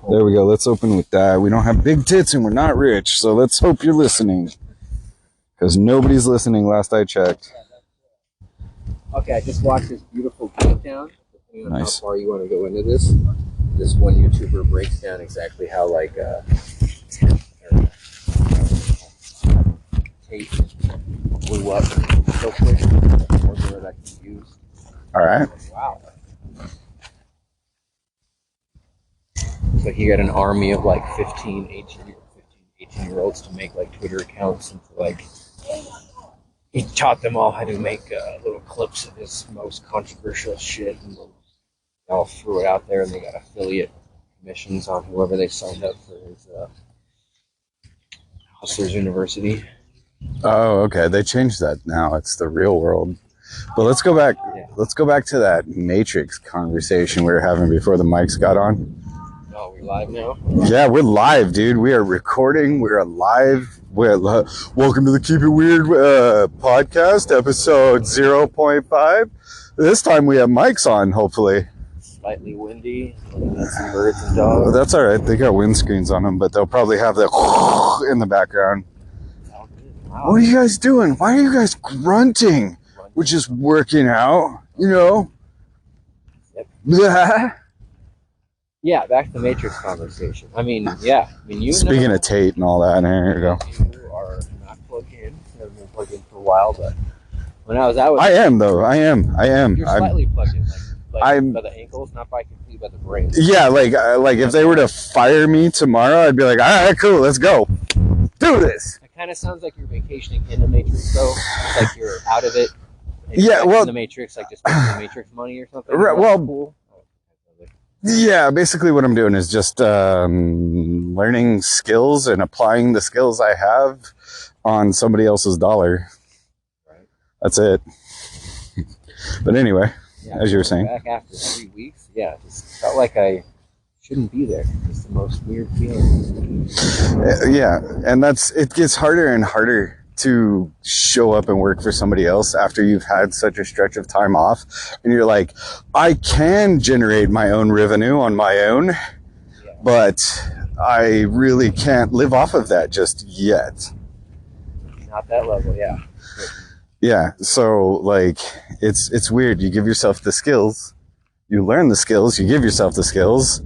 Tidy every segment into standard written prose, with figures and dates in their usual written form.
There we go. Let's open with that. We don't have big tits and we're not rich, so let's hope you're listening. Because nobody's listening last I checked. Okay, I just watched this beautiful breakdown. Depending on Nice. how far you want to go into this. This one YouTuber breaks down exactly how tape blew up so quick. The formula that can be used. All right. Wow. So he got an army of like 18-year-olds to make like Twitter accounts and to like he taught them all how to make little clips of his most controversial shit and they all threw it out there and they got affiliate commissions on whoever they signed up for his Hustlers University. Oh, okay. They changed that now. It's the real world. But let's go back. Yeah. Let's go back to that Matrix conversation we were having before the mics got on. Oh, we're live now? Yeah, we're live, dude. We are recording. We're live. Welcome to the Keep It Weird podcast, episode 0.5. This time we have mics on, hopefully. Slightly windy. Some birds and dogs. That's all right. They got windscreens on them, but they'll probably have the in the background. Wow. What are you guys doing? Why are you guys grunting? We're just working out, you know? Yep. Yeah, back to the Matrix conversation. You Speaking of Tate and all that, here you go. You are not plugged in. You haven't been plugged in for a while, but when I was out with I am, though. I am. you're slightly plugged in, I'm- by the ankles, not by completely by the brain. Yeah, like if they were to fire me tomorrow, I'd be like, all right, cool, let's go. Do this. It kind of sounds like you're vacationing in the Matrix, though. It's like you're out of it. And Yeah, back well- in the Matrix, like just making the Matrix money or something. Right, That's well- cool. Yeah, basically what I'm doing is just learning skills and applying the skills I have on somebody else's dollar. Right. That's it. But anyway, Yeah, as you were saying. back after 3 weeks, yeah, it just felt like I shouldn't be there. It's the most weird feeling. Yeah, and it gets harder and harder to show up and work for somebody else after you've had such a stretch of time off and you're like, I can generate my own revenue on my own, but I really can't live off of that just yet. Not that level, yeah. Yeah, so like it's weird. You give yourself the skills, you learn the skills, you give yourself the skills,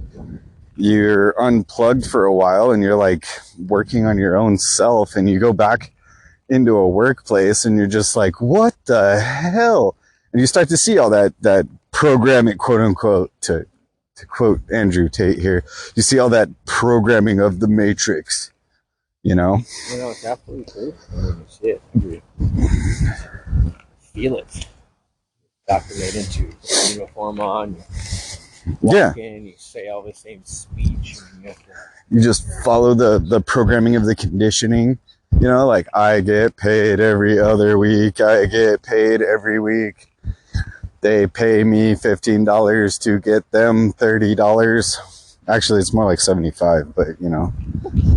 you're unplugged for a while and you're like working on your own self and you go back into a workplace and you're just like, what the hell? And you start to see all that programming, quote unquote, to quote Andrew Tate here, you see all that programming of the Matrix, you know? You know, it's absolutely true. I mean, you see it. You feel it. Indoctrinate into uniform on. You walk in, you say all the same speech. And you have to... You just follow the programming of the conditioning. You know, like, I get paid every other week. I get paid every week. They pay me $15 to get them $30. Actually, it's more like $75, but, you know.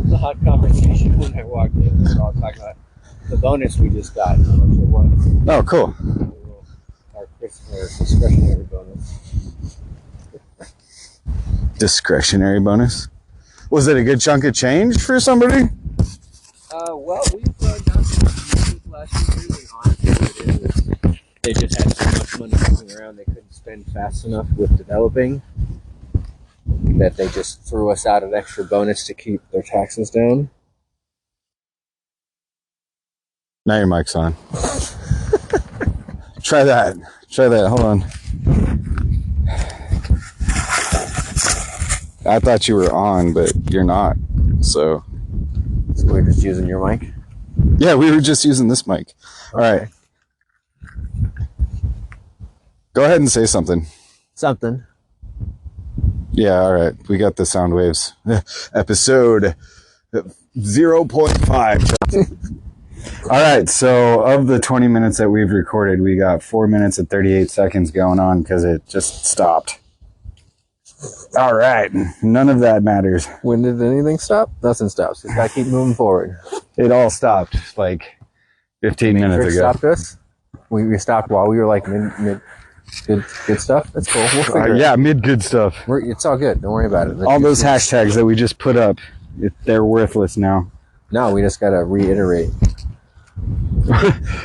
The hot conversation when I walked in. We were all talking about the bonus we just got. How much it was. Oh, cool. Our discretionary bonus. Discretionary bonus? Was it a good chunk of change for somebody? Well, we've done some last year. Honestly, they just had so much money moving around they couldn't spend fast enough with developing that they just threw us out an extra bonus to keep their taxes down. Now your mic's on. Try that. Hold on. I thought you were on, but you're not. So we're just using your mic? Yeah, we were just using this mic. All right. Go ahead and say something. Something. Yeah, all right. We got the sound waves. Episode 0.5. All right. So of the 20 minutes that we've recorded, we got 4 minutes and 38 seconds going on because it just stopped. All right. None of that matters. When did anything stop? Nothing stops. Just gotta keep moving forward. It all stopped like 15 minutes ago. Stopped us. We stopped while we were like mid Good stuff. That's cool. We'll figure it. Yeah, mid good stuff. It's all good. Don't worry about it. All those hashtags that we just put up, they're worthless now. No, we just gotta reiterate.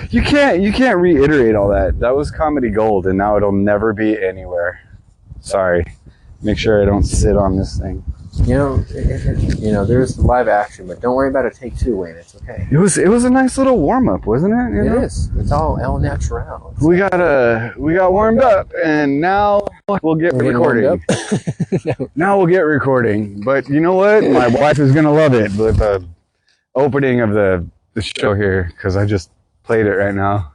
You can't reiterate all that. That was comedy gold, and now it'll never be anywhere. Sorry. Make sure I don't sit on this thing. There's live action, but don't worry about a take 2, Wayne. It's okay. It was a nice little warm up, wasn't it? It is. It's all el natural. We got warmed up, and now we'll get recording. Now we'll get recording. But you know what? My wife is gonna love it with the opening of the show here, because I just played it right now.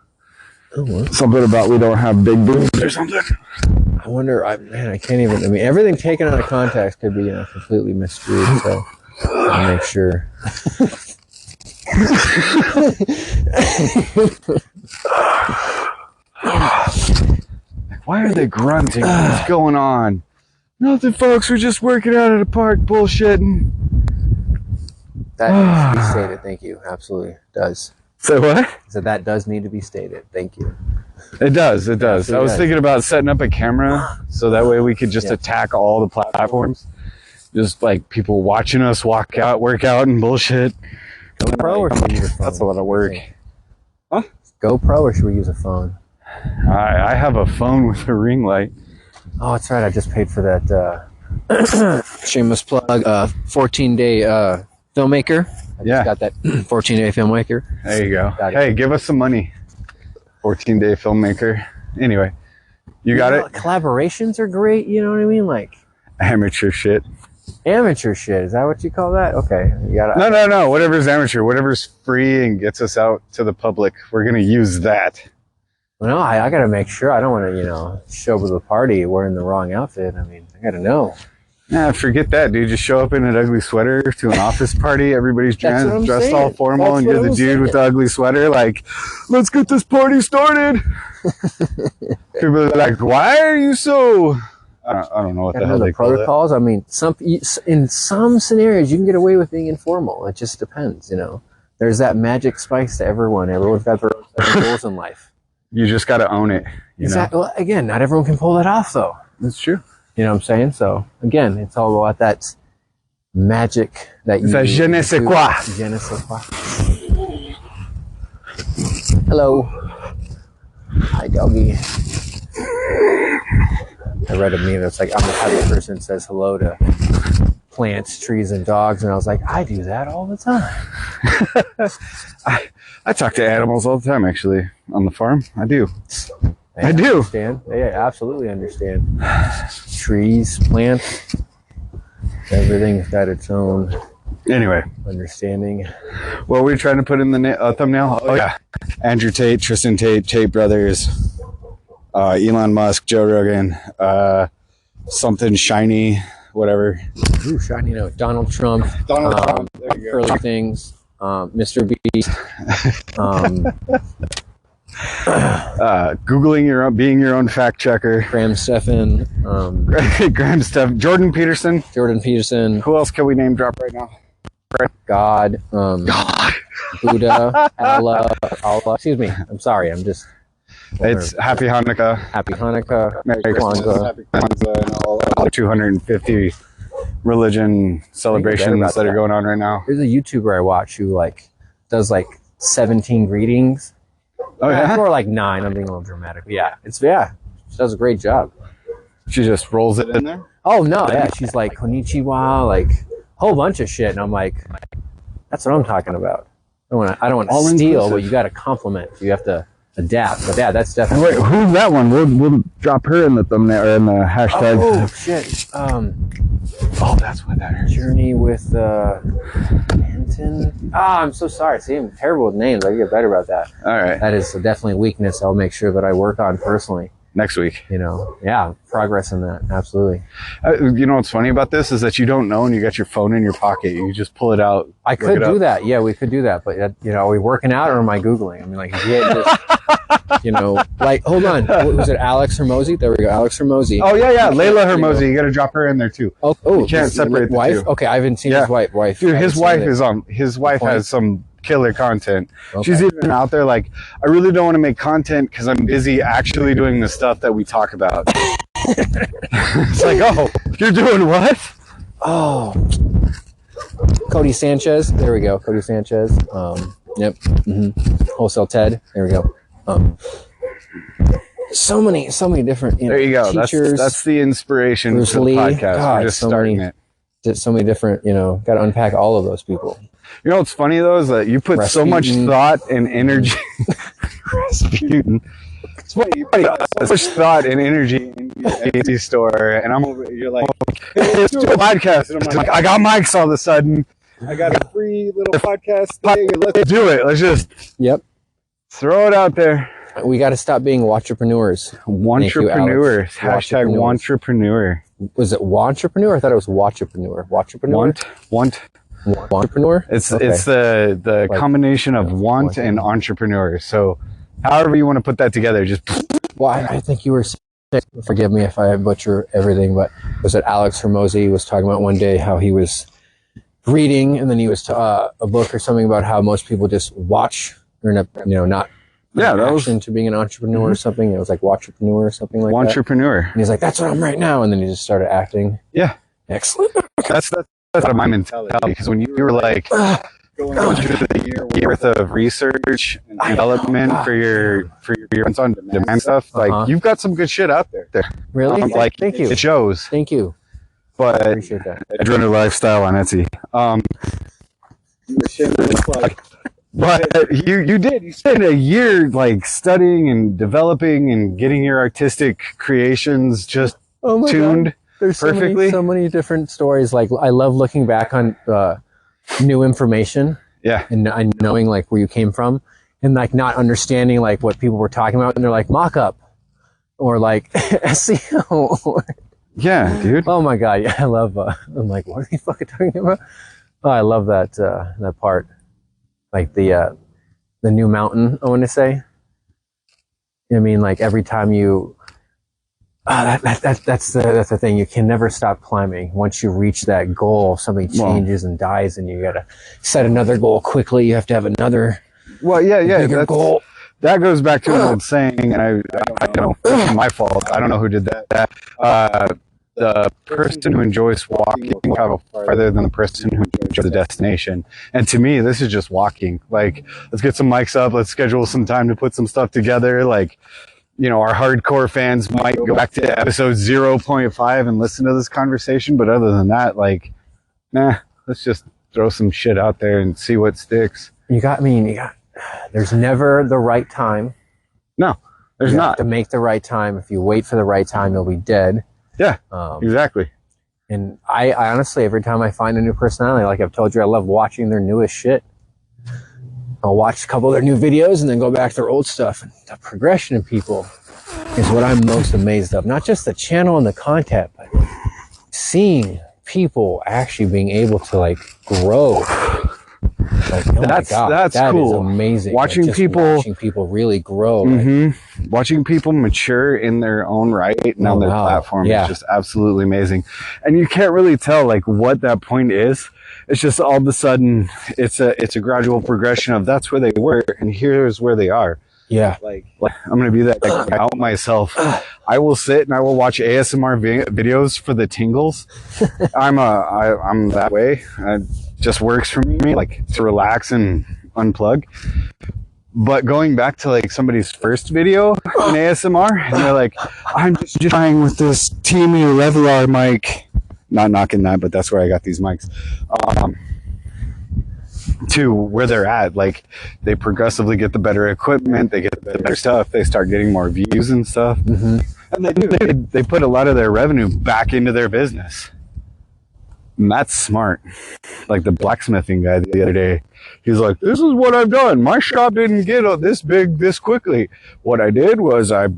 Oh, something about we don't have big boobs or something. I wonder. I can't even. I mean, everything taken out of context could be completely misconstrued. So I'll make sure. Why are they grunting? What's going on? Nothing, folks. We're just working out at a park, bullshitting. That needs to be stated. Thank you. Absolutely does. Say what? So that does need to be stated. Thank you. It does. It does. I was thinking about setting up a camera so that way we could just attack all the platforms. Just like people watching us work out and bullshit. GoPro or should we use a phone? That's a lot of work. Huh? GoPro or should we use a phone? I have a phone with a ring light. Oh, that's right. I just paid for that. Shameless plug. 14-day filmmaker. I just got that 14-day filmmaker. There you go. Hey, give us some money. 14-day filmmaker. Anyway, you got it? Collaborations are great. You know what I mean? Like amateur shit. Amateur shit. Is that what you call that? Okay. You gotta, No. Whatever's amateur, whatever's free and gets us out to the public, we're going to use that. Well, no, I got to make sure. I don't want to, show up to the party wearing the wrong outfit. I mean, I got to know. Nah, forget that, dude. Just show up in an ugly sweater to an office party. Everybody's dressed all formal, and you're the dude with the ugly sweater. Like, let's get this party started. People are like, why are you so... I don't know what the hell they call protocols. I mean, in some scenarios, you can get away with being informal. It just depends, There's that magic spice to everyone. Everyone's got their own goals in life. You just got to own it. Exactly. Well, again, not everyone can pull that off, though. That's true. You know what I'm saying? So, again, it's all about that magic that you... It's je ne sais quoi. Je ne sais quoi. Hello. Hi, doggy. I read a meme that's like, I'm the type of person that says hello to plants, trees, and dogs. And I was like, I do that all the time. I talk to animals all the time, actually, on the farm. I do. I do. Understand. They absolutely understand. Trees, plants, everything's got its own understanding. Well, we're trying to put in the thumbnail. Oh, yeah. Andrew Tate, Tristan Tate, Tate Brothers, Elon Musk, Joe Rogan, something shiny, whatever. Ooh, shiny note. Donald Trump. Early things. Mr. Beast. Googling being your own fact checker. Graham Stephan. Jordan Peterson. Who else can we name drop right now? God. Buddha. Allah. Excuse me. I'm sorry. It's Happy Hanukkah. Happy Hanukkah. Merry Christmas. Happy Kwanzaa and all 250 religion celebrations that are going on right now. There's a YouTuber I watch who does 17 greetings. Oh yeah, or 9. I'm being a little dramatic. Yeah, she does a great job. She just rolls it in there. Oh no, yeah, she's like konnichiwa, whole bunch of shit, and I'm like, that's what I'm talking about. I don't want to steal, but you got to compliment. You have to adapt. But yeah, that's definitely. Wait, who's that one? We'll drop her in the thumbnail or in the hashtag. Oh shit. Oh, that's what that hurts. Journey with Hinton. I'm so sorry. See, I'm terrible with names. I can get better about that. All right. That is definitely a weakness. I'll make sure that I work on personally. Next week. Progress in that. Absolutely. You know what's funny about this is that you don't know and you got your phone in your pocket. You just pull it out. I could do that. Yeah, we could do that. But, are we working out or am I Googling? I mean, hold on. Was it Alex Hermosi? There we go. Alex Hermosi. Oh, yeah. Layla Hermosi. You got to drop her in there, too. Oh, you can't separate the wife? two. Okay, I haven't seen his wife. Dude, his wife is on. His wife has some killer content. Okay. She's even out there like, I really don't want to make content because I'm busy actually doing the stuff that we talk about. It's like, oh, you're doing what? Oh, Cody Sanchez. There we go. Cody Sanchez. Yep. Wholesale Ted. There we go. So many different. There you go. Teachers. That's the inspiration Bruce for the Lee. podcast. God, We're just so starting many- it. So many different. Got to unpack all of those people. You know what's funny though is that you put so much Rasputin. thought and energy. Rasputin. It's funny, you put so much thought and energy in the AT store, and I'm over. You're like, hey, let's do a podcast, and I'm like, I got mics all of a sudden. I got a free little podcast thing, and let's do it. Let's just throw it out there. We got to stop being watchpreneurs. Wantrepreneurs. Hashtag Wantrepreneurs. wantrepreneur. Was it wantrepreneur? I thought it was watchpreneur. Watchpreneur. Wantrepreneur. It's Okay. it's the Like, combination of want and entrepreneur. So, however you want to put that together, just Well, I think you were. Forgive me if I butcher everything, but was it Alex Hermosi was talking about one day how he was reading, and then he was a book or something about how most people just watch or not that was into being an entrepreneur or something. It was like watchpreneur or something like that. wantrepreneur. And he's like, "That's what I'm right now," and then he just started acting. Yeah, Excellent. that's my mentality. Because when you were like going through the year worth of research and development for your on demand stuff, like you've got some good shit out there. Really? Like Thank you. it shows. Thank you. I But appreciate that. Edrunner Lifestyle on Etsy. But you spent a year like studying and developing and getting your artistic creations just Oh my tuned. God. There's perfectly. so many different stories. Like I love looking back on new information Yeah. and knowing like where you came from and like not understanding like what people were talking about. And they're like mock-up or like SEO. Or, Yeah, dude. oh my God. Yeah, I love, I'm like, what are you fucking talking about? Oh, I love that, that part. Like the new mountain, I want to say. I mean, like every time you, that's the thing. You can never stop climbing. Once you reach that goal, something changes and dies, and you gotta set another goal quickly. You have to have another Well, yeah. bigger goal. That goes back to an old saying, and I don't know, it's my fault. I don't know who did that. The person who enjoys walking will travel farther than the person who enjoys the destination. And to me, this is just walking. Like, let's get some mics up. Let's schedule some time to put some stuff together. Like, our hardcore fans might go back to episode 0.5 and listen to this conversation. But other than that, like, let's just throw some shit out there and see what sticks. There's never the right time. No, there's You not. have to make the right time. If you wait for the right time, you'll be dead. Yeah, exactly. And I honestly, every time I find a new personality, like I've told you, I love watching their newest shit. I'll watch a couple of their new videos and then go back to their old stuff. And the progression in people is what I'm most amazed of. Not just the channel and the content, but seeing people actually being able to like grow. Like, oh That's my God, that's that cool. is amazing. Watching Just people watching people really grow. Like, watching people mature in their own right and on their platform is just absolutely amazing. And you can't really tell like what that point is. It's just all of a sudden it's a gradual progression of that's where they were and here's where they are. yeah. Like I'm gonna be that guy out myself. I will sit and I will watch ASMR videos for the tingles. I'm that way. It just works for me, like to relax and unplug. But going back to like somebody's first video in ASMR, and they're like, "I'm just trying with this Teamy Levelar mic." Not knocking that, but that's where I got these mics. To where they're at, like they progressively get the better equipment, they get the better stuff, they start getting more views and stuff, and they put a lot of their revenue back into their business. And that's smart. Like the blacksmithing guy the other day, he's like, "This is what I've done. My shop didn't get this big this quickly. What I did was I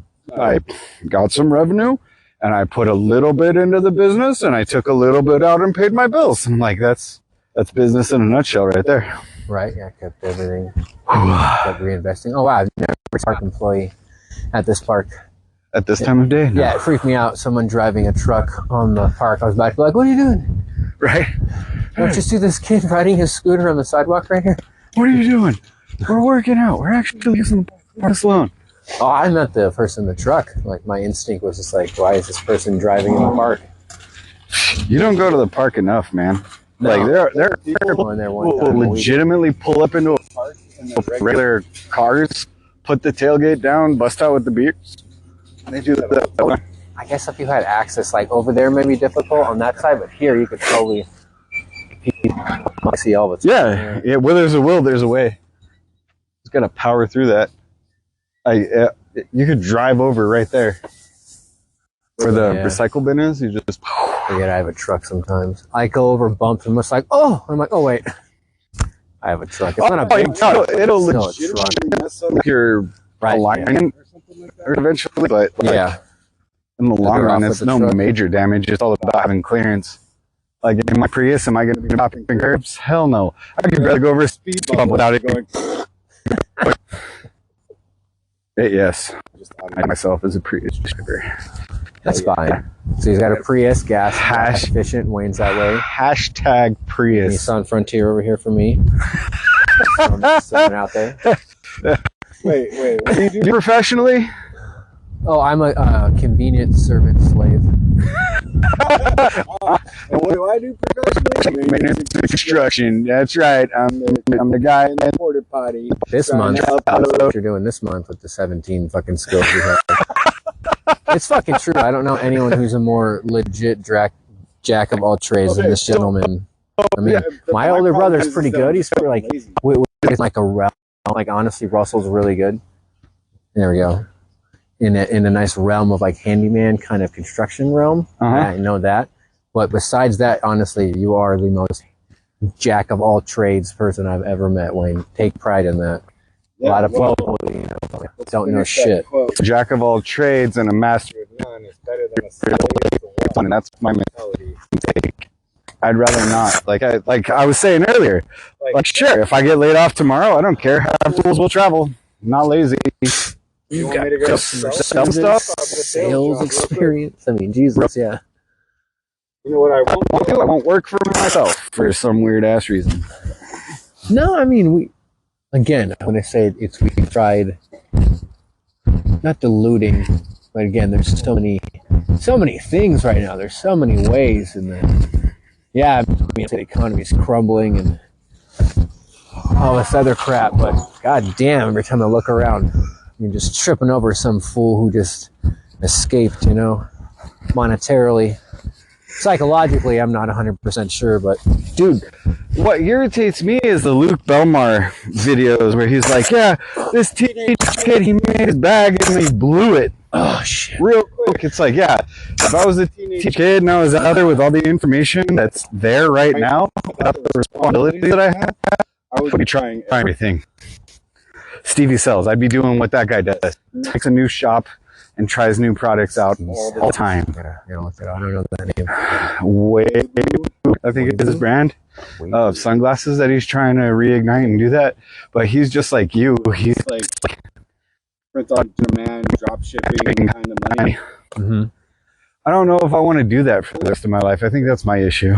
got some revenue." And I put a little bit into the business, and I took a little bit out and paid my bills. And I'm like, that's business in a nutshell, right there. Right. Yeah. Kept everything. Kept reinvesting. Oh wow! I've never been a park employee at this park. At this time of day, no. Yeah, it freaked me out. Someone driving a truck on the park. I was about to be like, "What are you doing? Right? Don't you see this kid riding his scooter on the sidewalk right here?" What are you doing? We're working out. We're actually using the park alone. Oh, I meant the person in the truck. Like, my instinct was just like, why is this person driving in the park? You don't go to the park enough, man. No. Like there are People in there one people time. legitimately pull up into a park in the regular cars, put the tailgate down, bust out with the beers. And they do that. I guess if you had access, like over there may be difficult on that side, but here you could totally see all the time. Yeah, where there's a will, there's a way. Just gotta power through that. You could drive over right there where the recycle bin is. You just forget I have a truck sometimes. I go over bumps and it's like, oh, I'm like, oh wait, I have a truck. It's not a big truck. It'll legitimately mess up your alignment eventually, but like, in the long run, it's no major damage. It's all about having clearance. Like in my Prius, am I going to be stopping curbs? Hell no. I could rather go over a speed bump without it going. Yes, I myself as a Prius driver. That's fine. So he's got a Prius, gas efficient, Wayne's that way. Hashtag Prius. Nissan Frontier over here for me. Sitting out there. Wait. What do you do professionally? Oh, I'm a convenient servant slave. And what do I do professionally? Maintenance and construction. That's right. I'm the guy in the porta potty. This month, what you're doing this month with the 17 fucking skills you have. It's fucking true. I don't know anyone who's a more legit jack of all trades than this gentleman. I mean, my older brother's pretty good. He's pretty like a realm. Like honestly, Russell's really good. There we go. In a nice realm of like handyman kind of construction realm. I know that. But besides that, honestly, you are the most jack of all trades person I've ever met, Wayne. Take pride in that. A lot of people, don't know shit. Jack of all trades and a master of none is better than a slave of one. That's my mentality. I'd rather not. Like I was saying earlier, like sure, if I get laid off tomorrow, I don't care. Have tools will travel. I'm not lazy. You got customer stuff, sales experience. I mean, Jesus, yeah. You know what I won't do? I won't work for myself for some weird ass reason. No, I mean when I say it's we tried not diluting, but again, there's so many things right now. There's so many ways, and then I mean the economy's crumbling and all this other crap. But god damn, every time I look around, you're just tripping over some fool who just escaped, monetarily. Psychologically, I'm not 100% sure, but dude, what irritates me is the Luke Belmar videos where he's like, yeah, this teenage kid, he made his bag and he blew it. Oh, shit. Real quick. It's like, yeah, if I was a teenage kid and I was out there with all the information that's there right now, without the responsibility that I had, I would be trying everything. Stevie Sells, I'd be doing what that guy does. Takes a new shop and tries new products out all the time. I don't know that name. I think it's his brand of sunglasses that he's trying to reignite and do that. But he's just like you. He's like print on demand, drop shipping kind of money. Mm-hmm. I don't know if I want to do that for the rest of my life. I think that's my issue.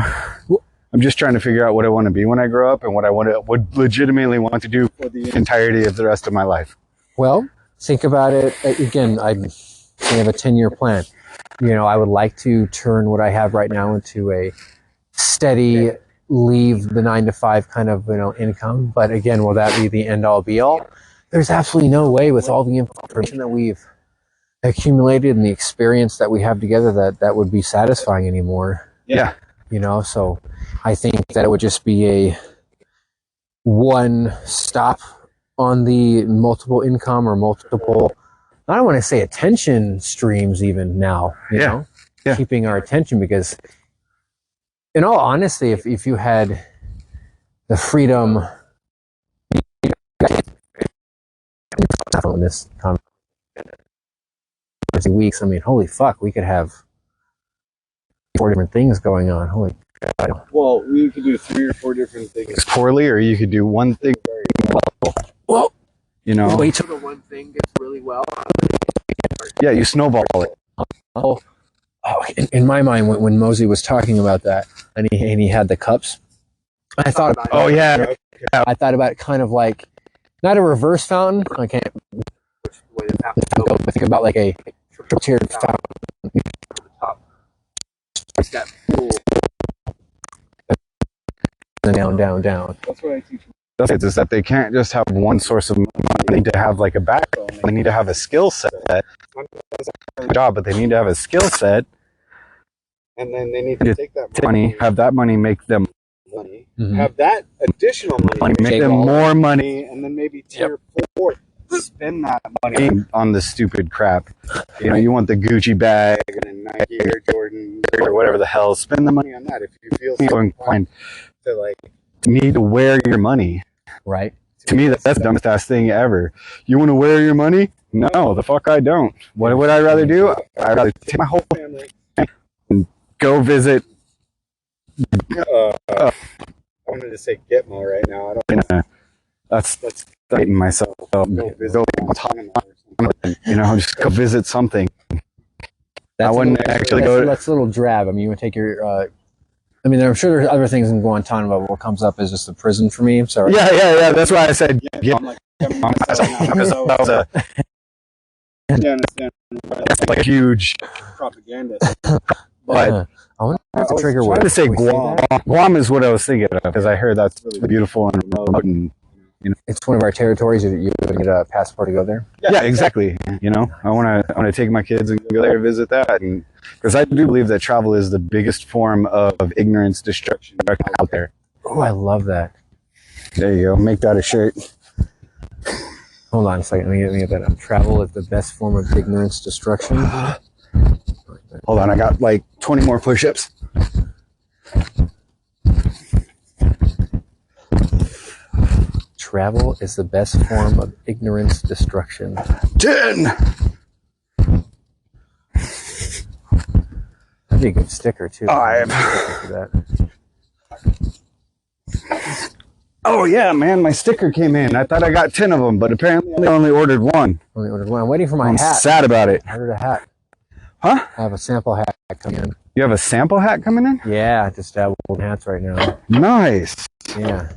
I'm just trying to figure out what I want to be when I grow up and what I would legitimately want to do for the entirety of the rest of my life. Well, think about it again. I have a 10-year plan. I would like to turn what I have right now into a steady, leave the 9-to-5 kind of income. But again, will that be the end all be all? There's absolutely no way with all the information that we've accumulated and the experience that we have together that would be satisfying anymore. Yeah. So I think that it would just be a one stop on the multiple income or multiple, I don't want to say attention streams even now, you know, keeping our attention, because in all honesty, if you had the freedom in this weeks, I mean, holy fuck, we could have 4 different things going on. Holy God. Well, we could do 3 or 4 different things poorly, or you could do one thing very well. Wait till the one thing gets really well. Yeah, you snowball it. Oh, in my mind, when Mosey was talking about that, and he had the cups, I thought about I thought about it kind of like not a reverse fountain. I can't go, but think about like a triple-tiered fountain. It's got pool. Down, down, down. That's what I teach. Is that they can't just have one source of money. They need to have like a backbone. They need to have a skill set. Job, but they need to have a skill set. And then they need to take that money, have that money make them money, have that additional money make them more money, and then maybe tier 4 spend that money on the stupid crap. You know, you want the Gucci bag and a Nike or Jordan or whatever the hell. Spend the money on that if you feel so inclined to like need to wear your money. Right. To me, that's the dumbest ass thing ever. You want to wear your money? No, the fuck I don't. What would I rather do? I'd rather take my whole family and go visit. I wanted to say Gitmo right now. I don't. That's dating myself. Go visit you know, just go visit something. I wouldn't actually go. That's a little drab. I mean, you would take your. I mean, I'm sure there's other things in Guantanamo, but what comes up is just the prison for me. Sorry. Yeah. That's why I said Gitmo. Because that was a. That's like huge propaganda. But I wonder if the trigger word. I was trying to say Guam. Guam is what I was thinking of because I heard that's really beautiful and remote, and you know, it's one of our territories. You get a passport to go there. Yeah, exactly. You know, I want to take my kids and go there and visit that, and because I do believe that travel is the biggest form of ignorance destruction out there. Oh, I love that. There you go. Make that a shirt. Hold on a second. Let me get that up. Travel is the best form of ignorance destruction. Hold on, I got like 20 more push-ups. Travel is the best form of ignorance destruction. 10! That'd be a good sticker, too. 5. Oh, yeah, man, my sticker came in. I thought I got 10 of them, but apparently I only ordered one. Only ordered one. I'm waiting for my I'm hat. sad about it. I ordered a hat. Huh? I have a sample hat coming in. You have a sample hat coming in? Yeah, I just dabbled in hats right now. Nice. Yeah.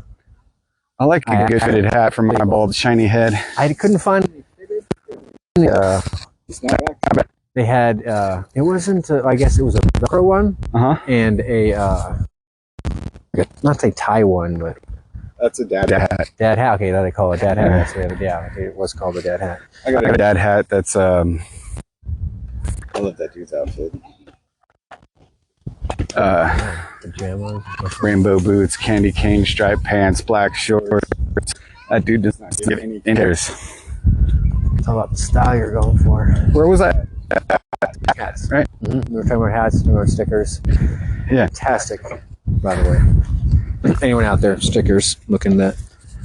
I like a good fitted hat for my bald, shiny head. I couldn't find they had, it wasn't, I guess it was a Velcro one. And a, not say tie one, but. That's a dad hat. Dad hat, okay, that they call it dad hat. Yeah, it was called a dad hat. I got a dad hat that's, I love that dude's outfit. Pajamas. Rainbow boots, candy cane striped pants, black shorts. That dude does not give any cares. It's all about the style you're going for. Where was I? Hats. Right? Mm-hmm. We were talking about hats, talking about stickers. Yeah. Fantastic, by the way. Anyone out there, stickers, looking at that.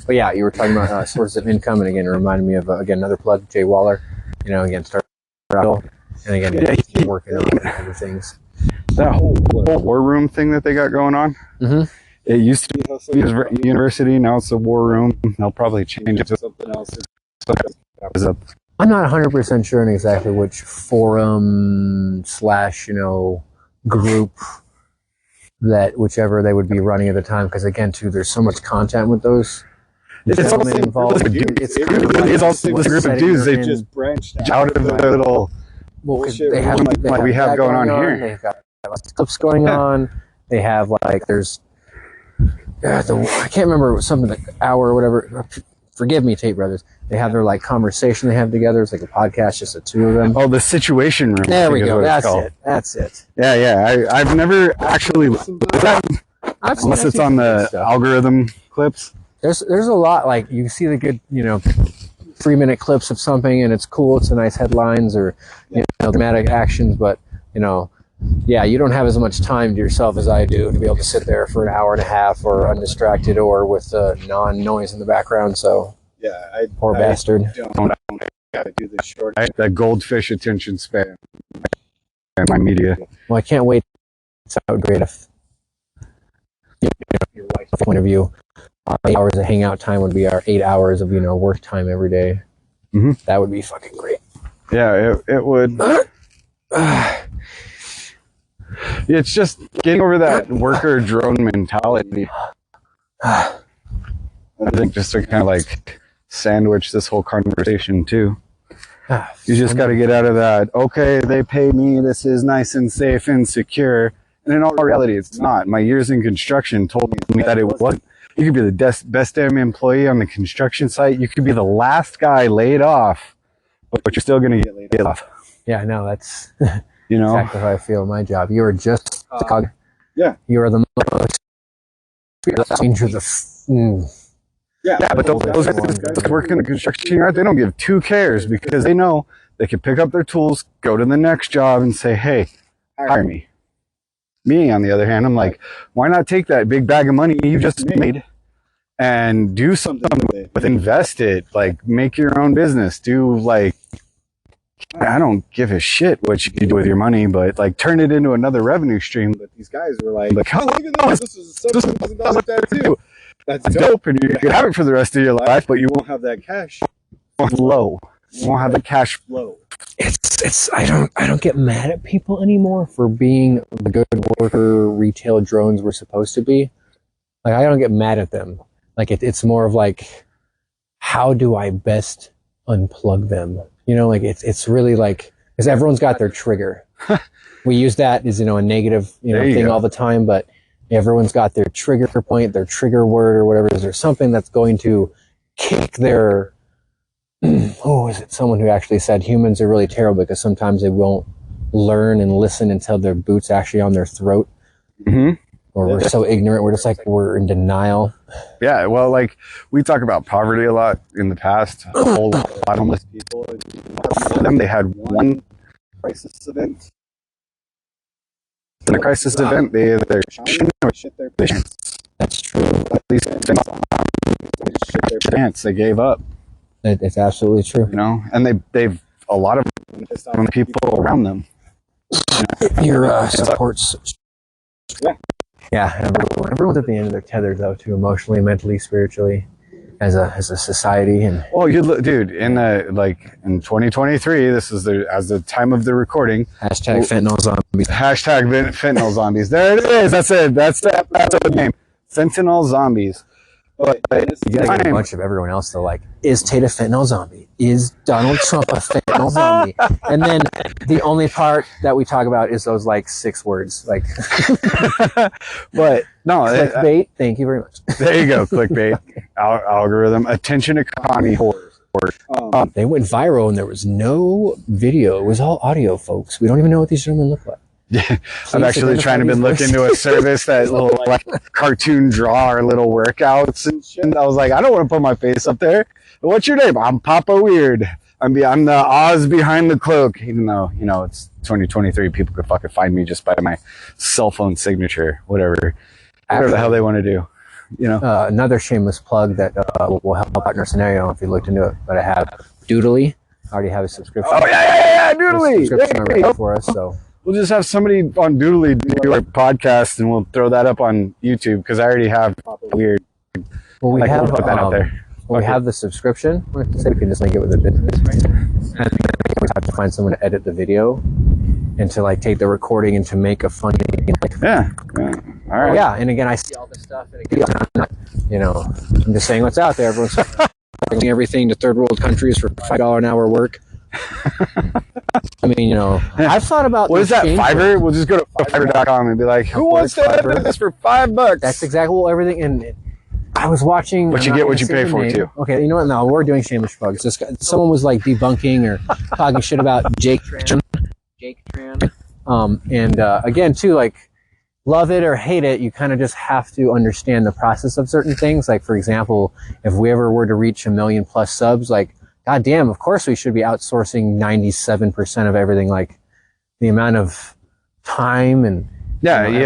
But yeah, you were talking about sources of income, and again, it reminded me of, again, another plug, Jay Waller. You know, again, start out, and again, working on other things. That whole war room thing that they got going on. Mm-hmm. It used to be a university, now it's a war room. They'll probably change it to something else. I'm not 100% sure on exactly which forum / group that whichever they would be running at the time, because again, too, there's so much content with those. It's also involved. It's also this group of dudes. They just branched out of the little bullshit they have like we have going on here. They've got clips going on. They have there's I can't remember something like hour or whatever. Forgive me, Tate Brothers. They have their conversation they have together. It's like a podcast, just the two of them. Oh, the Situation Room. There we go. That's it. Yeah. I've never actually unless it's on the algorithm clips. There's a lot, you see the good 3-minute clips of something and it's cool. It's a nice headlines or dramatic actions, but yeah, you don't have as much time to yourself as I do to be able to sit there for an hour and a half or undistracted or with non-noise in the background. So yeah, poor bastard. Don't gotta do this short. That goldfish attention span. My media. Well, I can't wait. It's out great if your wife's point of view. 8 hours of hangout time would be our 8 hours of work time every day. Mm-hmm. That would be fucking great. Yeah, it would. It's just getting over that worker drone mentality. I think just to kind of like sandwich this whole conversation too. You just got to get out of that. Okay, they pay me. This is nice and safe and secure. And in all reality, it's not. My years in construction told me that it wasn't. You could be the best damn employee on the construction site. You could be the last guy laid off, but you're still going to get laid off. Yeah, no, that's You know, exactly how I feel in my job. You are just a cog. Yeah. You are the most. You're the. Yeah, but those guys that work in the construction yard, they don't give two cares because they know they can pick up their tools, go to the next job, and say, "Hey, hire me." Me, on the other hand, I'm like, why not take that big bag of money you just made and do something with it, invest it, like make your own business, do like, I don't give a shit what you do with your money, but like turn it into another revenue stream. But these guys were like, oh, look at this is $7,000 like that too. That's dope, and you can have it for the rest of your life, but you won't have that cash flow. You won't have the cash flow. It's I don't get mad at people anymore for being the good worker retail drones we're supposed to be. Like, I don't get mad at them. Like, it's more of like, how do I best unplug them? You know, like it's really like, because everyone's got their trigger. We use that as, a negative, thing all the time, but everyone's got their trigger point, their trigger word or whatever. Is there something that's going to kick their, is it someone who actually said humans are really terrible because sometimes they won't learn and listen until their boot's actually on their throat? Mm-hmm. Or we're so ignorant, we're just like, we're in denial. Yeah, well, like, we talk about poverty a lot in the past. A whole lot of homeless people. For them, they had one crisis event. In a crisis event, they either shit or shit their pants. That's true. At least they shit their pants. They gave up. It's absolutely true. And they've a lot of them pissed off on the people around them. Your supports. Yeah. Yeah, everyone's at the end of their tether, though, too, emotionally, mentally, spiritually, as a society. And well, you look, dude, in 2023, this is as the time of the recording. Hashtag fentanyl zombies. Hashtag fentanyl zombies. There it is. That's it. That's the name. Fentanyl zombies. But you gotta get a bunch of everyone else though, like, is Tate a fentanyl zombie? Is Donald Trump a fentanyl zombie? And then the only part that we talk about is those like 6 words, like. But no, clickbait. Thank you very much. There you go, clickbait. Algorithm. Attention economy horror. They went viral and there was no video. It was all audio, folks. We don't even know what these gentlemen look like. Yeah, I'm actually trying to look into a service that will like cartoon draw our little workouts and shit. And I was like, I don't want to put my face up there. What's your name? I'm Papa Weird. I'm the Oz behind the cloak. Even though it's 2023, people could fucking find me just by my cell phone signature, whatever the hell they want to do. Another shameless plug that will help out in our scenario if you looked into it. But I have Doodly. I already have a subscription. Oh yeah, Doodly. Subscription already for us, so. We'll just have somebody on Doodly do our podcast, and we'll throw that up on YouTube because I already have Weird. Well, we have put that out there. We have the subscription. We can just link it with a business, and then we have to find someone to edit the video and to like take the recording and to make a funny. Yeah. All right. Yeah, and again, I see all this stuff, and again, I'm just saying what's out there. Everyone's selling everything to third world countries for $5 an hour work. I mean, I've thought about what is that, Fiverr? We'll just go to Fiverr.com and be like, who wants to edit this for $5? That's exactly everything. And I was watching. But you get what you pay for too. Okay, you know what? No, we're doing shameless plugs. Someone was like debunking or talking shit about Jake Tran. And again, too, like, love it or hate it, you kind of just have to understand the process of certain things. Like, for example, if we ever were to reach 1 million plus subs, like, God damn, of course we should be outsourcing 97% of everything, like the amount of time and again,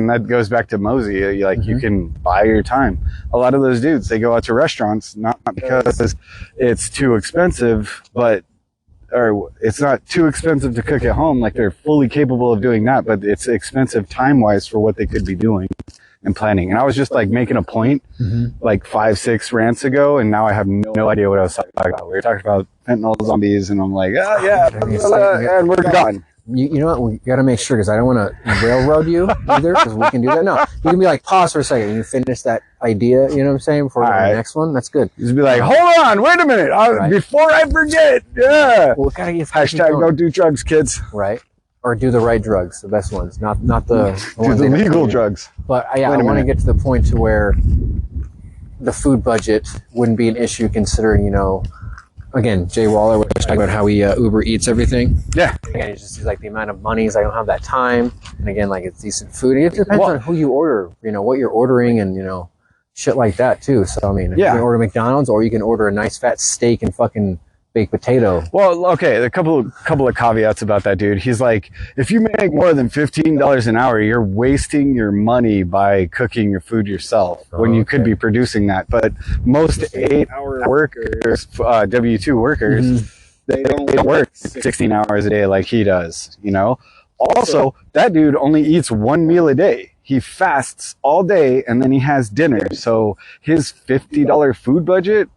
that goes back to Mosey. You can buy your time. A lot of those dudes, they go out to restaurants, not because it's too expensive, or it's not too expensive to cook at home. Like, they're fully capable of doing that, but it's expensive time-wise for what they could be doing and planning. And I was just like making a point like 5-6 rants ago, and now I have no idea what I was talking about. We were talking about fentanyl zombies, and I'm like, and we're gone. You know what? We got to make sure, because I don't want to railroad you either, because we can do that. No, you can be like, pause for a second. You finish that idea, you know what I'm saying, before we go to the next one. That's good. Just be like, hold on, wait a minute. Before I forget. Yeah. Well, we got to get Hashtag don't do drugs, kids. Right. Or do the right drugs, the best ones, not the Do the legal drugs. But I want to get to the point to where the food budget wouldn't be an issue, considering, you know, again, Jay Waller was talking about how he Uber Eats everything. Yeah. Again, it's just like the amount of money is I don't have that time. And again, like it's decent food. It depends on who you order, you know, what you're ordering, and, you know, shit like that too. So, I mean, you can order McDonald's, or you can order a nice fat steak and fucking baked potato. Well, okay, a couple of caveats about that, dude. He's like, if you make more than $15 an hour, you're wasting your money by cooking your food yourself when you could be producing that. But most 8-hour workers, W-2 workers, they don't work 16 hours a day like he does, you know? Also, that dude only eats one meal a day. He fasts all day, and then he has dinner. So his $50 food budget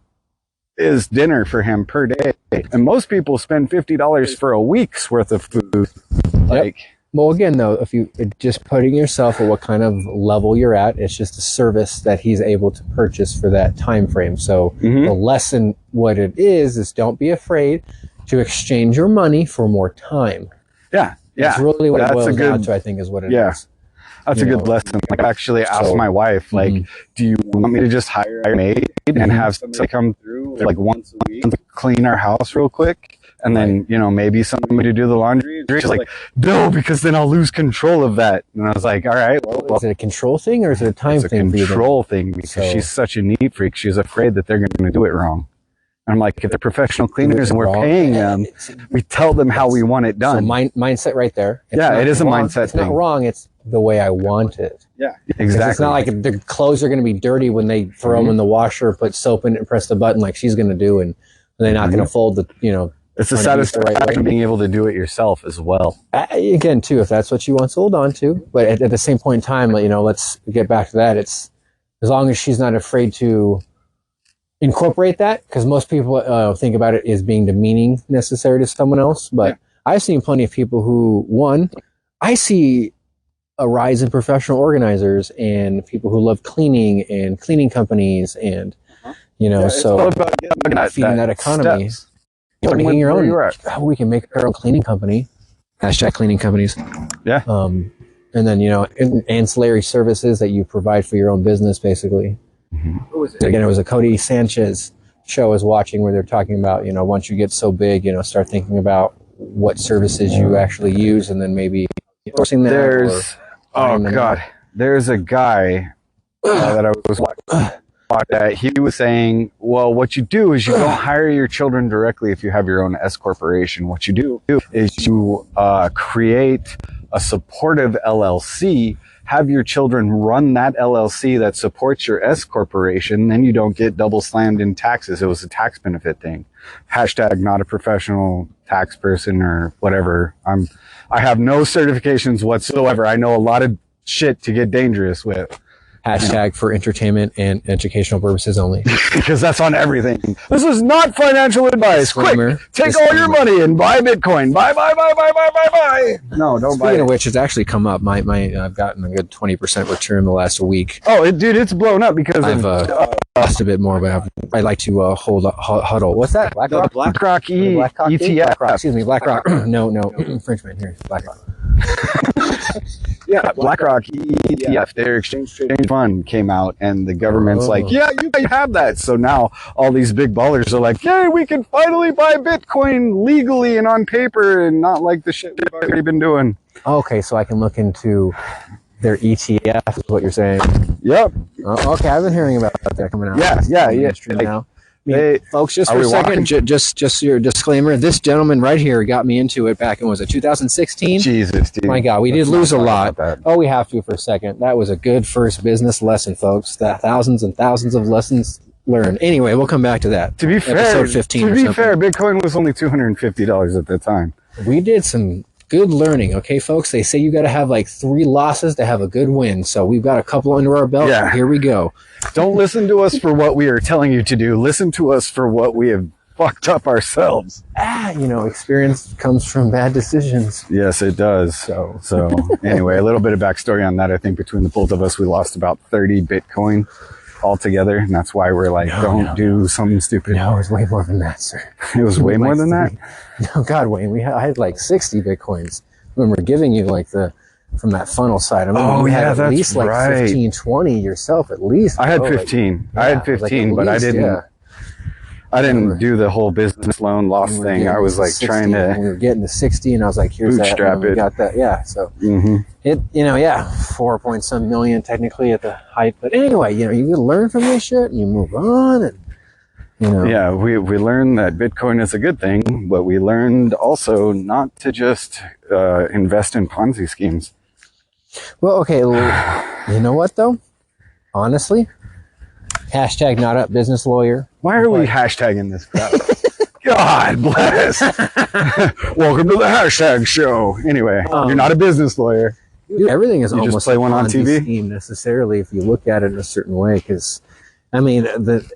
is dinner for him per day. And most people spend $50 for a week's worth of food. Like, well, again, though, if you just putting yourself at what kind of level you're at, it's just a service that he's able to purchase for that time frame. So the lesson, what it is don't be afraid to exchange your money for more time. Yeah. That's really what it boils down to, I think, is what it is. That's a good lesson. Like, I actually asked my wife, like, do you want me to just hire a maid and have somebody come through like once a week to clean our house real quick? And then, you know, maybe somebody to do the laundry? She's like, no, because then I'll lose control of that. And I was like, all right. Well, is it a control thing, or is it a time thing? It's a control thing, because she's such a neat freak. She's afraid that they're going to do it wrong. And I'm like, if they're professional cleaners and we're paying them, we tell them how we want it done. So mindset right there. It is a mindset thing. It's not wrong. It's the way I want it. Yeah, exactly. It's not like the clothes are going to be dirty when they throw them in the washer, put soap in it, and press the button like she's going to do, and they're not going to fold the, you know. It's the satisfaction of being able to do it yourself as well. Again, too, if that's what you want to hold on to. But at the same point in time, you know, let's get back to that. It's as long as she's not afraid to incorporate that, because most people think about it as being demeaning necessary to someone else. But I've seen plenty of people who, I see a rise in professional organizers and people who love cleaning and cleaning companies, and, you know, so feeding that economy. Making your own, we can make our own cleaning company. Hashtag cleaning companies. Yeah. And then, you know, ancillary services that you provide for your own business, basically. Again, it was a Cody Sanchez show I was watching, where they're talking about, you know, once you get so big, you know, start thinking about what services you actually use, and then maybe sourcing them. There's a guy that I was watching that he was saying, well, what you do is you don't hire your children directly if you have your own S corporation. What you do is you create a supportive LLC, have your children run that LLC that supports your S corporation, then you don't get double slammed in taxes. It was a tax benefit thing. Hashtag not a professional tax person or whatever. I have no certifications whatsoever. I know a lot of shit to get dangerous with. Hashtag for entertainment and educational purposes only. Because that's on everything. This is not financial advice. Quick, take all your money and buy Bitcoin. Buy. No, don't buy it. Speaking of which, it's actually come up. I've gotten a good 20% return the last week. Oh, dude, it's blown up because I've lost a bit more, but I like to huddle. What's that? BlackRock? BlackRock ETF. BlackRock, excuse me, BlackRock. No, infringement here. BlackRock. Yeah, BlackRock ETF, their exchange traded fund came out, and the government's like, yeah, you can have that. So now all these big ballers are like, yay, we can finally buy Bitcoin legally and on paper, and not like the shit we've already been doing. Okay, so I can look into their ETF, is what you're saying. Yep. Okay, I've been hearing about that coming out. Yeah. Now. Folks, just for a second, just your disclaimer. This gentleman right here got me into it back in, was it 2016? Jesus, dude. My God, we did lose a lot. Oh, we have to for a second. That was a good first business lesson, folks. Thousands and thousands of lessons learned. Anyway, we'll come back to that. To be fair, episode 15 Bitcoin was only $250 at the time. We did some good learning, okay, folks? They say you got to have like 3 losses to have a good win. So we've got a couple under our belt. Yeah. Here we go. Don't listen to us for what we are telling you to do. Listen to us for what we have fucked up ourselves. Experience comes from bad decisions. Yes, it does. So anyway, a little bit of backstory on that. I think between the both of us, we lost about 30 Bitcoin altogether, and that's why we're like, don't do something stupid. No, it was way more than that, sir. It was way more than that? No, God, Wayne, I had like 60 Bitcoins. I remember giving you like from that funnel side. I remember you had at least like 15, 20 yourself at least. I had 15. I had 15, but I didn't do the whole business loan loss thing. I was like 60, trying to. We were getting to 60, and I was like, "Here's bootstrap that." it. Got that? Yeah. So it, 4 point some million technically at the height. But anyway, you learn from this shit, and you move on, and Yeah, we learned that Bitcoin is a good thing, but we learned also not to just invest in Ponzi schemes. Well, okay. You know what though? Honestly, hashtag not up business lawyer. Why are we hashtagging this crap? God bless. Welcome to the hashtag show. Anyway, you're not a business lawyer. Dude, everything is you almost just play one on TV scheme necessarily if you look at it in a certain way. Because, I mean,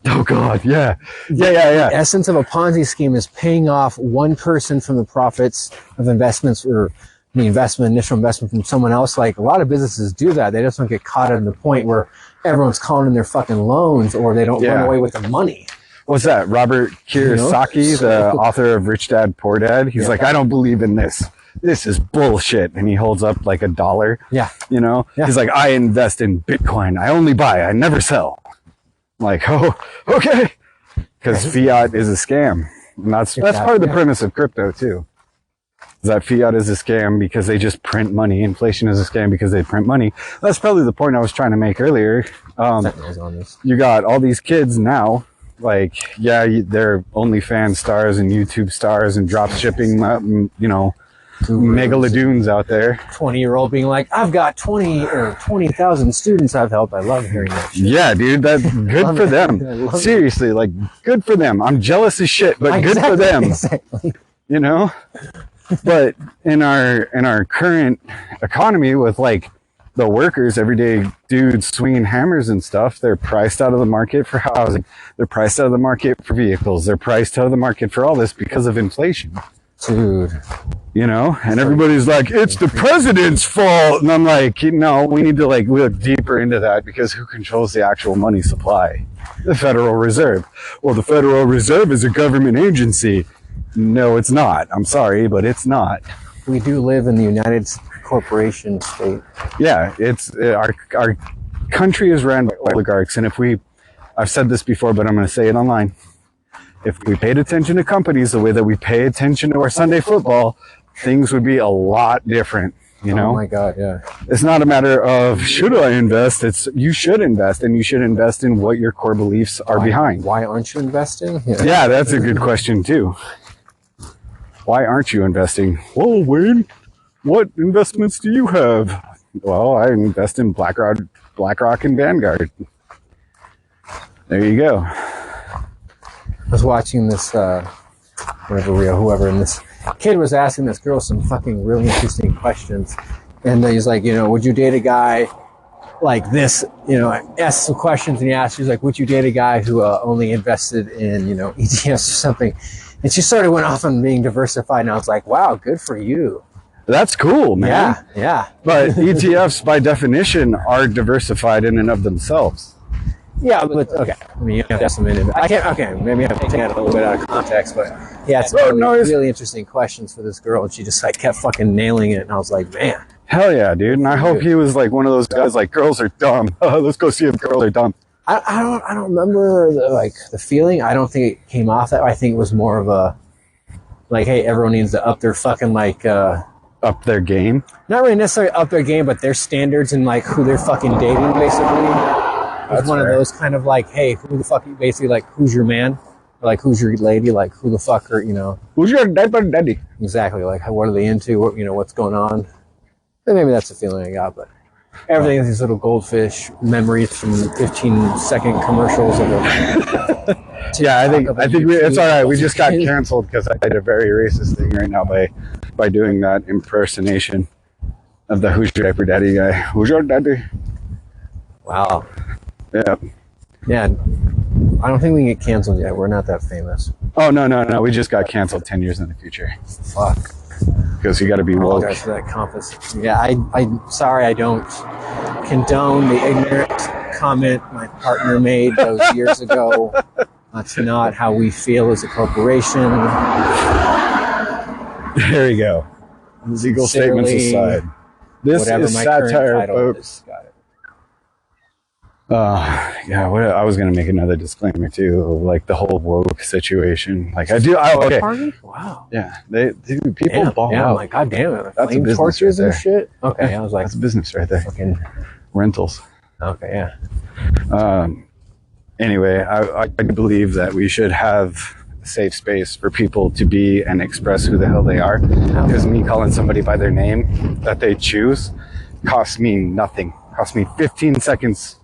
oh God, yeah. The essence of a Ponzi scheme is paying off one person from the profits of investments or the initial investment from someone else. Like a lot of businesses do that. They just don't get caught in the point where everyone's calling in their fucking loans or they don't run away with the money. What's that? Robert Kiyosaki, the author of Rich Dad, Poor Dad. He's like, I don't believe in this. This is bullshit. And he holds up like $1. Yeah. He's like, I invest in Bitcoin. I only buy. I never sell. I'm like, oh, okay. Because fiat is a scam. And that's part of the premise of crypto too. Is that fiat is a scam because they just print money. Inflation is a scam because they print money. That's probably the point I was trying to make earlier. You got all these kids now, like, they're OnlyFans stars and YouTube stars and drop shipping, megaladoons out there. 20-year-old being like, I've got 20,000 students I've helped. I love hearing that shit. Yeah, dude, that's good for them. Seriously, like, good for them. I'm jealous as shit, but good for them. Exactly. But in our current economy with like the workers, everyday dudes swinging hammers and stuff, they're priced out of the market for housing. They're priced out of the market for vehicles. They're priced out of the market for all this because of inflation. Dude. And everybody's like, it's the president's fault. And I'm like, no, we need to like look deeper into that because who controls the actual money supply? The Federal Reserve. Well, the Federal Reserve is a government agency. No, it's not. I'm sorry, but it's not. We do live in the United Corporation state. Yeah, it's our country is ran by oligarchs, and I've said this before, but I'm going to say it online. If we paid attention to companies the way that we pay attention to our Sunday football, things would be a lot different. Oh my God, yeah. It's not a matter of should I invest. It's you should invest, and you should invest in what your core beliefs are behind. Why aren't you investing? Yeah, that's a good question too. Why aren't you investing? Well, Wayne, what investments do you have? Well, I invest in BlackRock and Vanguard. There you go. I was watching this, whoever, and this kid was asking this girl some fucking really interesting questions. And he's like, would you date a guy like this? Asked some questions, and she's like, would you date a guy who only invested in, ETFs or something? And she started went off on being diversified, and I was like, wow, good for you. That's cool, man. Yeah. But ETFs, by definition, are diversified in and of themselves. Yeah, but okay. I mean, you have to have some maybe I'm taking it a little bit out of context, but yeah, it's really interesting questions for this girl, and she just like kept fucking nailing it, and I was like, man. Hell yeah, dude. And I hope he was like one of those guys like, girls are dumb. Let's go see if girls are dumb. I don't remember the feeling. I don't think it came off that way. I think it was more of a like, hey, everyone needs to up their fucking up their game. Not really necessarily up their game, but their standards and like who they're fucking dating, basically. It's one of those kind of like, hey, who the fuck, basically like, who's your man? Or like, who's your lady? Like, who the fuck are, Who's your daddy? Exactly. Like, what are they into? What, what's going on? And maybe that's the feeling I got, but everything is these little goldfish memories from 15-second commercials of it. Yeah, I think it's all right. We just got canceled because I did a very racist thing right now by doing that impersonation of the who's your diaper daddy guy. Who's your daddy? Wow. Yeah. Yeah. I don't think we can get canceled yet. We're not that famous. Oh, no. We just got canceled 10 years in the future. Fuck. Because you got to be I woke. apologize for that compass. Yeah, I'm sorry I don't condone the ignorant comment my partner made those years ago. That's not how we feel as a corporation. There you go. Legal statements aside. This Whatever is my current satire, title folks. is. Got it. I was going to make another disclaimer too, like the whole woke situation. Like okay. Party? Wow. Yeah, people Damn, ball yeah, I'm out. like, God damn it. That's a Flame business torches right and there. shit? Okay, I was like, That's a business right there. fucking, Rentals. okay, yeah. Anyway, I believe that we should have a safe space for people to be and express who the hell they are. Because me calling somebody by their name that they choose costs me nothing. Costs me 15 seconds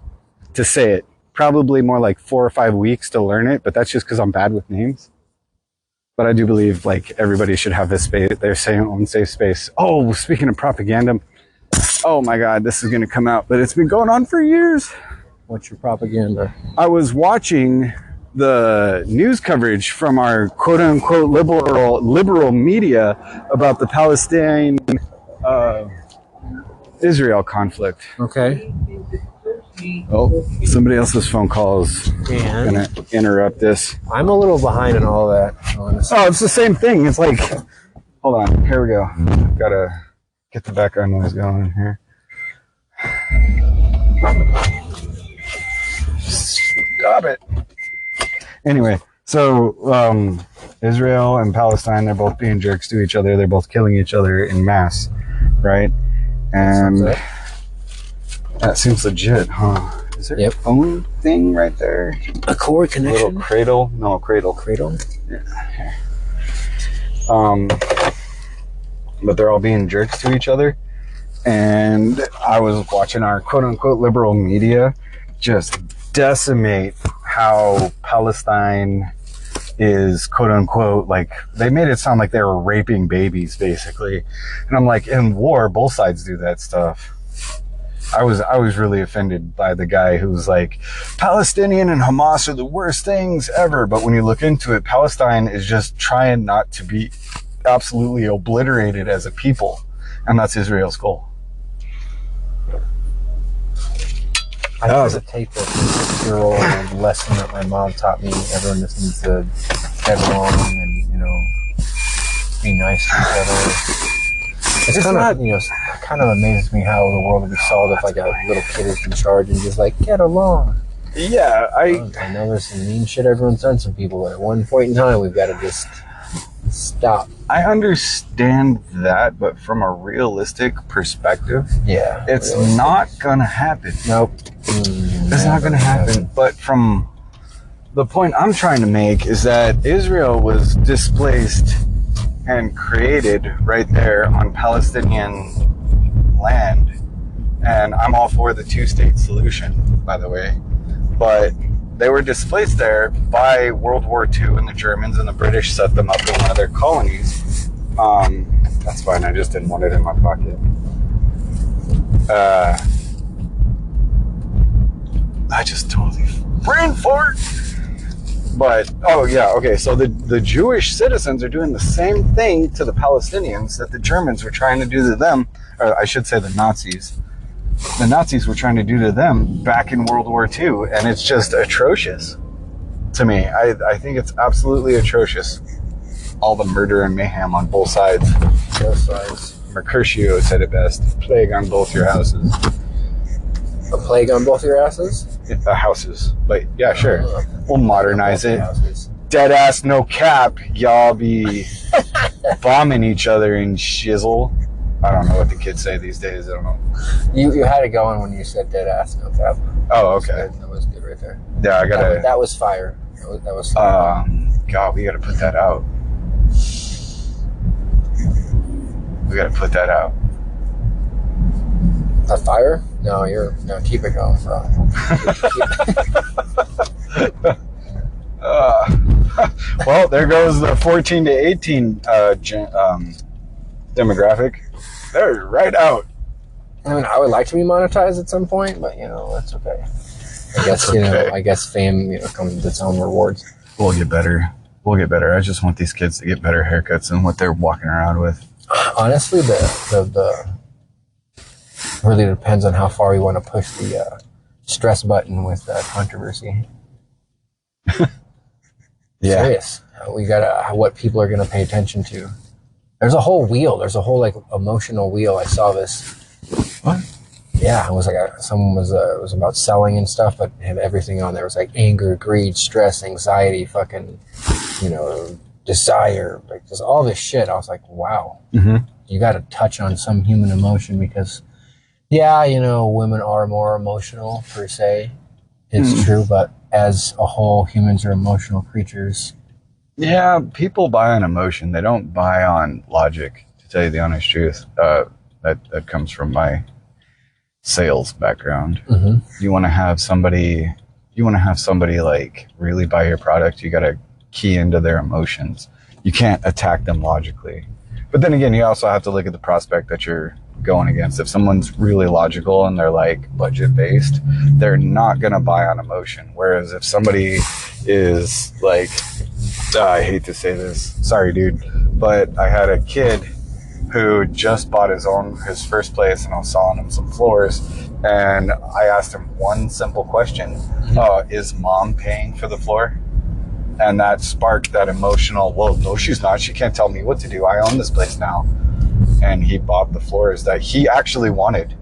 to say it. Probably more like 4 or 5 weeks to learn it, but that's just because I'm bad with names. But I do believe like everybody should have this space, their own safe space. Oh, speaking of propaganda, oh my God, this is going to come out, but it's been going on for years. What's your propaganda? I was watching the news coverage from our quote unquote liberal media about the Palestine Israel conflict. Okay. Oh, somebody else's phone call is And gonna interrupt this. I'm a little behind in all that, honestly. Oh, it's the same thing. It's like, hold on, here we go. Gotta get the background noise going here. Stop it. Anyway, so Israel and Palestine, they're both being jerks to each other. They're both killing each other in mass, right? And that seems legit, huh? Is there a phone thing right there? A cord connection? Little cradle? No, cradle. Cradle? Yeah. But they're all being jerks to each other. And I was watching our quote-unquote liberal media just decimate how Palestine is quote-unquote, like, they made it sound like they were raping babies, basically. And I'm like, in war, both sides do that stuff. I was really offended by the guy who was like, Palestinian and Hamas are the worst things ever. But when you look into it, Palestine is just trying not to be absolutely obliterated as a people. And that's Israel's goal. I hesitate that 6-year-old lesson that my mom taught me. Everyone just needs to get along and, be nice to each other. It's kind of amazes me how the world would be solved if like a little kid is in charge and just like, get along. Yeah, I know there's some mean shit everyone's done to people, but at one point in time, we've got to just stop. I understand that, but from a realistic perspective, yeah, it's not gonna happen. Nope. It's not gonna happen. But from the point I'm trying to make is that Israel was displaced and created right there on Palestinian land. And I'm all for the two-state solution, by the way. But they were displaced there by World War II, and the Germans and the British set them up in one of their colonies. That's fine, I just didn't want it in my pocket. I just totally brain fart. But, oh yeah, okay, so the Jewish citizens are doing the same thing to the Palestinians that the Germans were trying to do to them, or I should say the Nazis. The Nazis were trying to do to them back in World War II, and it's just atrocious to me. I think it's absolutely atrocious. All the murder and mayhem on both sides. Both sides. Mercutio said it best. Plague on both your houses. A plague on both your asses? Houses. But yeah, sure. We'll modernize it. Houses. Dead ass, no cap. Y'all be bombing each other in shizzle. I don't know what the kids say these days. I don't know. You had it going when you said dead ass, no cap. Oh, okay. That was good right there. Yeah, I gotta. That was fire. That was fire. God, we gotta put that out. We gotta put that out. A fire? No, keep it going, bro. Well, there goes the 14 to 18 demographic. They're right out. I mean, I would like to be monetized at some point, but that's okay. I guess okay. I guess fame comes with its own rewards. We'll get better. we'll get better. I just want these kids to get better haircuts than what they're walking around with. Honestly, the really depends on how far you want to push the stress button with controversy. Yeah. Serious. We got what people are going to pay attention to. There's a whole wheel. There's a whole like emotional wheel. I saw this. What? Yeah, it was like someone was it was about selling and stuff, but had everything on there. It was like anger, greed, stress, anxiety, fucking, desire, like just all this shit. I was like, wow, you got to touch on some human emotion because, yeah, women are more emotional per se. It's true, but as a whole, humans are emotional creatures. Yeah, people buy on emotion. They don't buy on logic, to tell you the honest truth. That comes from my sales background. You want to have somebody like really buy your product, you got to key into their emotions. You can't attack them logically. But then again, you also have to look at the prospect that you're going against. If someone's really logical and they're like budget based, they're not going to buy on emotion. Whereas if somebody is like, I hate to say this, sorry dude, but I had a kid who just bought his first place, and I was selling him some floors, and I asked him one simple question: is mom paying for the floor? And that sparked that emotional, well, no, she's not. She can't tell me what to do. I own this place now. And he bought the floors that he actually wanted.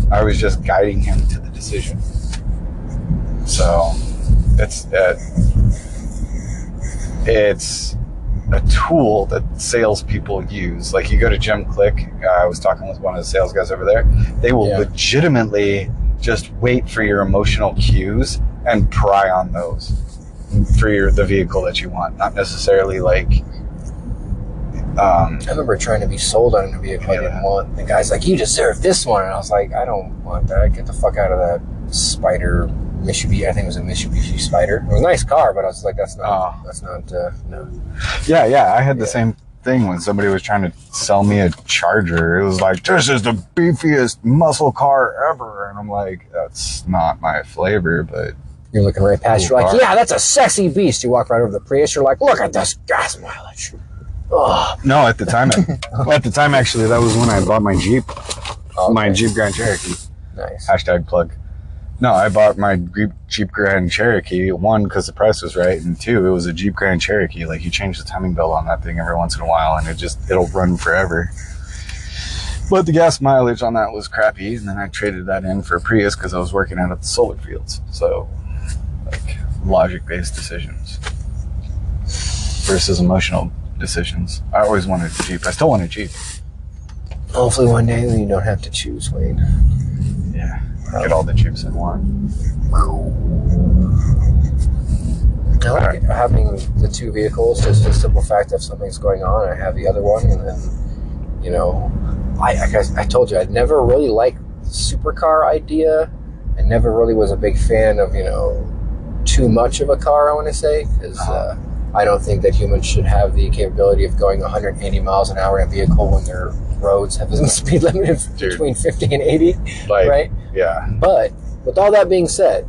I was just guiding him to the decision. So it's a tool that salespeople use. Like, you go to Jim Click. I was talking with one of the sales guys over there. They will legitimately just wait for your emotional cues and pry on those for the vehicle that you want. Not necessarily like... I remember trying to be sold on a vehicle I didn't want. The guy's like, you deserve this one. And I was like, I don't want that. Get the fuck out of that Spider Mitsubishi. I think it was a Mitsubishi Spider. It was a nice car, but I was like, that's not, no. Yeah. I had the same thing when somebody was trying to sell me a Charger. It was like, this is the beefiest muscle car ever. And I'm like, that's not my flavor, but... You're looking right past. You're like, yeah, that's a sexy beast. You walk right over the Prius. You're like, look at this gas mileage. Oh. No, at the time, actually, that was when I bought my Jeep, my Jeep Grand Cherokee. Nice. # plug. No, I bought my Jeep Grand Cherokee, one, because the price was right, and two, it was a Jeep Grand Cherokee. Like, you change the timing belt on that thing every once in a while, and it'll run forever. But the gas mileage on that was crappy, and then I traded that in for a Prius because I was working out at the solar fields. So, like, logic-based decisions versus emotional decisions. I always wanted a Jeep. I still want a Jeep. Hopefully one day you don't have to choose, Wayne. Yeah. Get all the Jeeps in one. I like having the two vehicles, just the simple fact if something's going on, I have the other one, and then, I told you, I never really liked the supercar idea. I never really was a big fan of, too much of a car, I want to say, because I don't think that humans should have the capability of going 180 miles an hour in a vehicle when their roads have a speed limit of between 50 and 80, right? Yeah. But with all that being said,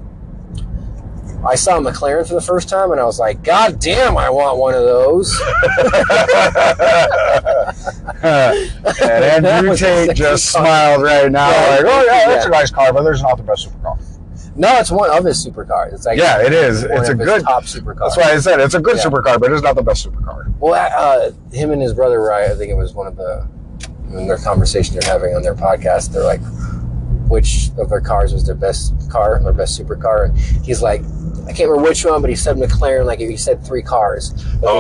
I saw a McLaren for the first time, and I was like, God damn, I want one of those. And Andrew Tate just smiled right now, like, oh yeah, that's a nice car, but there's not the best supercar. No, it's one of his supercars. It's like it is. It's a good top supercar. That's why I said it's a good supercar, but it's not the best supercar. Well, him and his brother, Ryan, I think it was in their conversation they're having on their podcast, they're like, which of their cars was their best car, their best supercar? And he's like, I can't remember which one, but he said McLaren, like he said 3 cars. But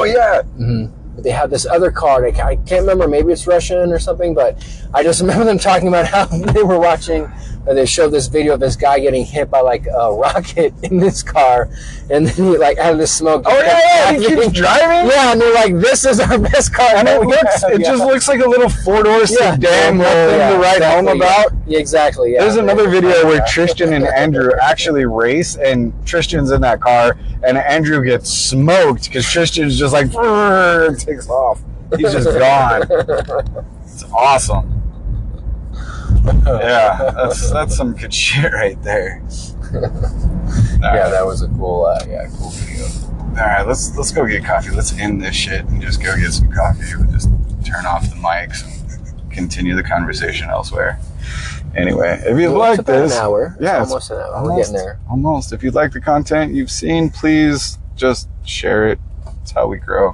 But they have this other car, I can't remember, maybe it's Russian or something, but I just remember them talking about how they were watching, they showed this video of this guy getting hit by like a rocket in this car, and then he like out of the smoke. Oh yeah, he keeps driving. Yeah, and they're like, "This is our best car." And it just looks like a little 4-door sedan, nothing to write home about. Yeah, exactly. Yeah. There's another video where Tristan and Andrew actually race, and Tristan's in that car, and Andrew gets smoked because Tristan's just like takes off. He's just gone. It's awesome. Yeah, that's some good shit right there. Yeah, that was a cool video. right, let's go get coffee. Let's end this shit and just go get some coffee. We'll just turn off the mics and continue the conversation elsewhere. Anyway, if you like this, an hour. Yeah, it's almost an hour. We're getting there. Almost. If you like the content you've seen, please just share it. It's how we grow.